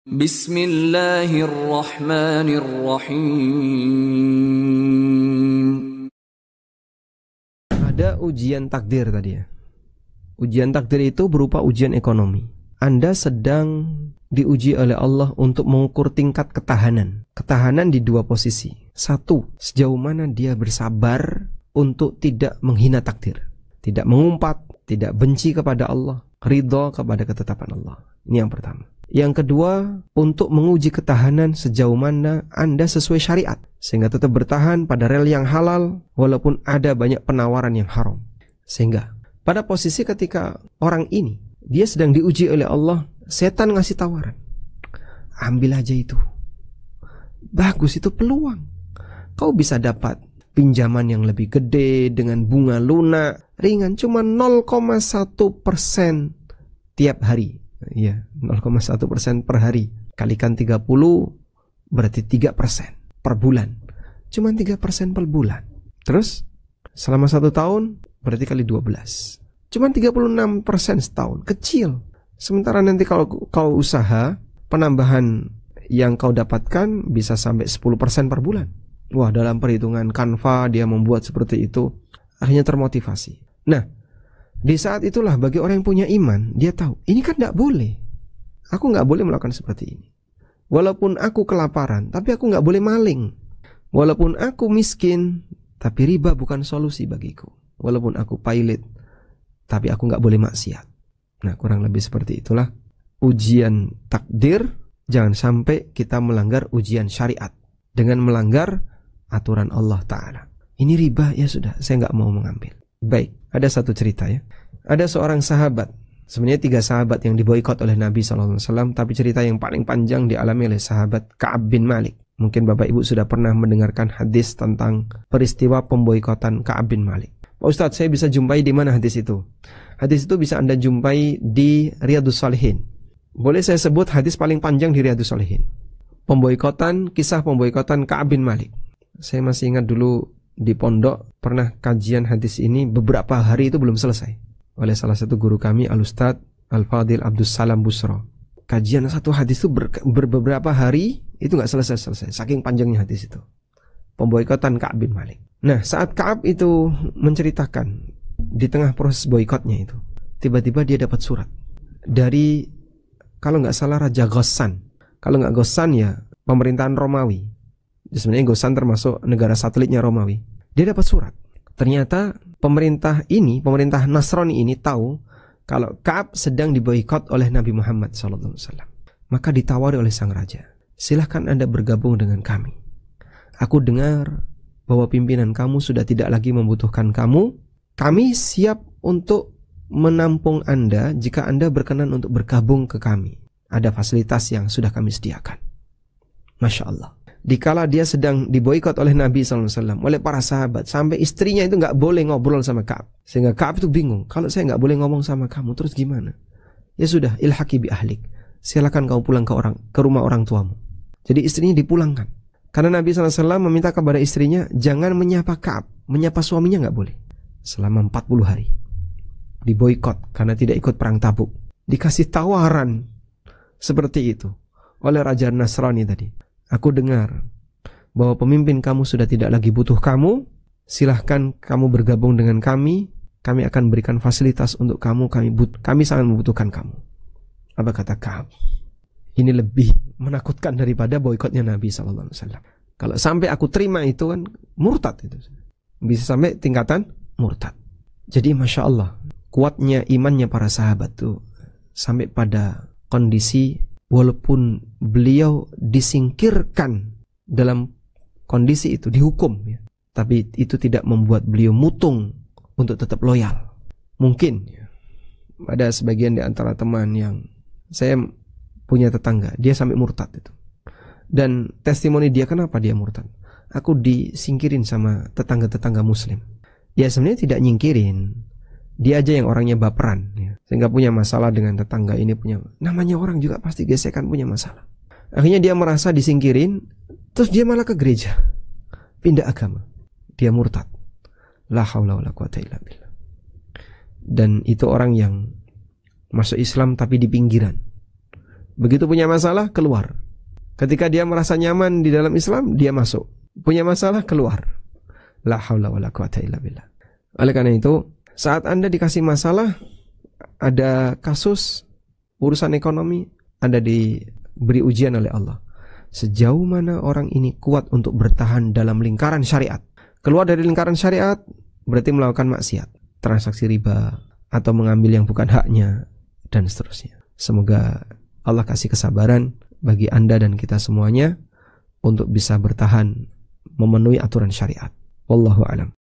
Bismillahirrahmanirrahim. Ada ujian takdir tadi ya. Ujian takdir itu berupa ujian ekonomi. Anda sedang diuji oleh Allah untuk mengukur tingkat ketahanan. Ketahanan di dua posisi. Satu, sejauh mana dia bersabar untuk tidak menghina takdir, tidak mengumpat, tidak benci kepada Allah, ridho kepada ketetapan Allah. Ini yang pertama. Yang kedua, untuk menguji ketahanan sejauh mana Anda sesuai syariat, sehingga tetap bertahan pada rel yang halal walaupun ada banyak penawaran yang haram. Sehingga pada posisi ketika orang ini dia sedang diuji oleh Allah, setan ngasih tawaran, ambil aja itu, bagus, itu peluang. Kau bisa dapat pinjaman yang lebih gede dengan bunga lunak ringan, cuma 0,1% tiap hari. Ya, 0,1% per hari. Kalikan 30 berarti 3% per bulan. Cuma 3% per bulan. Terus selama 1 tahun berarti kali 12. Cuma 36% setahun. Kecil. Sementara nanti kalau kau usaha, penambahan yang kau dapatkan bisa sampai 10% per bulan. Wah, dalam perhitungan Canva dia membuat seperti itu. Akhirnya termotivasi. Nah, di saat itulah bagi orang yang punya iman, dia tahu, ini kan tidak boleh. Aku nggak boleh melakukan seperti ini. Walaupun aku kelaparan, tapi aku nggak boleh maling. Walaupun aku miskin, tapi riba bukan solusi bagiku. Walaupun aku pailit, tapi aku nggak boleh maksiat. Nah, kurang lebih seperti itulah ujian takdir. Jangan sampai kita melanggar ujian syariat dengan melanggar aturan Allah Ta'ala. Ini riba, ya sudah, saya nggak mau mengambil. Baik, ada satu cerita ya. Ada seorang sahabat, sebenarnya 3 sahabat yang diboikot oleh Nabi SAW, tapi cerita yang paling panjang dialami oleh sahabat Ka'ab bin Malik. Mungkin Bapak Ibu sudah pernah mendengarkan hadis tentang peristiwa pemboikotan Ka'ab bin Malik. Pak Ustadz, saya bisa jumpai di mana hadis itu? Hadis itu bisa Anda jumpai di Riyadhus Shalihin. Boleh saya sebut hadis paling panjang di Riyadhus Shalihin. Kisah pemboikotan Ka'ab bin Malik. Saya masih ingat dulu di pondok pernah kajian hadis ini, beberapa hari itu belum selesai oleh salah satu guru kami, Al-Ustadz Al-Fadil Abdus Salam Busro. Kajian satu hadis itu beberapa hari itu nggak selesai, saking panjangnya hadis itu, pemboikotan Ka'ab bin Malik. Nah, saat Ka'ab itu menceritakan di tengah proses boikotnya itu, tiba-tiba dia dapat surat dari, kalau nggak salah, Raja Ghassan. Kalau nggak Ghassan ya pemerintahan Romawi. Sebenarnya Ghassan termasuk negara satelitnya Romawi. Dia dapat surat. Ternyata pemerintah Nasrani ini tahu kalau Ka'ab sedang diboikot oleh Nabi Muhammad SAW. Maka ditawari oleh sang raja, silahkan Anda bergabung dengan kami. Aku dengar bahwa pimpinan kamu sudah tidak lagi membutuhkan kamu. Kami siap untuk menampung Anda jika Anda berkenan untuk bergabung ke kami. Ada fasilitas yang sudah kami sediakan. Masya Allah. Dikala dia sedang diboikot oleh Nabi SAW, oleh para sahabat, sampai istrinya itu nggak boleh ngobrol sama Ka'ab. Sehingga Ka'ab itu bingung, kalau saya nggak boleh ngomong sama kamu, terus gimana? Ya sudah, ilhaqi bi ahlik. Silakan kamu pulang ke rumah orang tuamu. Jadi istrinya dipulangkan. Karena Nabi SAW meminta kepada istrinya, jangan menyapa Ka'ab, menyapa suaminya nggak boleh. Selama 40 hari. Diboikot karena tidak ikut perang Tabuk. Dikasih tawaran seperti itu oleh Raja Nasrani tadi. Aku dengar bahwa pemimpin kamu sudah tidak lagi butuh kamu. Silahkan kamu bergabung dengan kami. Kami akan berikan fasilitas untuk kamu. Kami sangat membutuhkan kamu. Apa kata Ka'ab? Ini lebih menakutkan daripada boikotnya Nabi SAW. Kalau sampai aku terima itu kan murtad itu. Bisa sampai tingkatan murtad. Jadi Masya Allah, kuatnya imannya para sahabat tuh sampai pada kondisi walaupun beliau disingkirkan dalam kondisi itu, dihukum ya, tapi itu tidak membuat beliau mutung untuk tetap loyal. Mungkin ya, ada sebagian di antara teman yang saya punya tetangga, dia sampai murtad itu. Dan testimoni dia, kenapa dia murtad? Aku disingkirin sama tetangga-tetangga muslim. Ya sebenarnya tidak nyingkirin, dia aja yang orangnya baperan ya, sehingga punya masalah dengan tetangga ini, namanya orang juga pasti gesekan, punya masalah. Akhirnya dia merasa disingkirin, terus dia malah ke gereja, pindah agama, dia murtad. La haula wala quwata illa billah. Dan itu orang yang masuk Islam tapi di pinggiran. Begitu punya masalah, keluar. Ketika dia merasa nyaman di dalam Islam, dia masuk. Punya masalah, keluar. La haula wala quwata illa billah. Oleh karena itu, saat Anda dikasih masalah, ada kasus urusan ekonomi, Anda diberi ujian oleh Allah. Sejauh mana orang ini kuat untuk bertahan dalam lingkaran syariat. Keluar dari lingkaran syariat berarti melakukan maksiat, transaksi riba, atau mengambil yang bukan haknya, dan seterusnya. Semoga Allah kasih kesabaran bagi Anda dan kita semuanya untuk bisa bertahan memenuhi aturan syariat. Wallahu a'lam.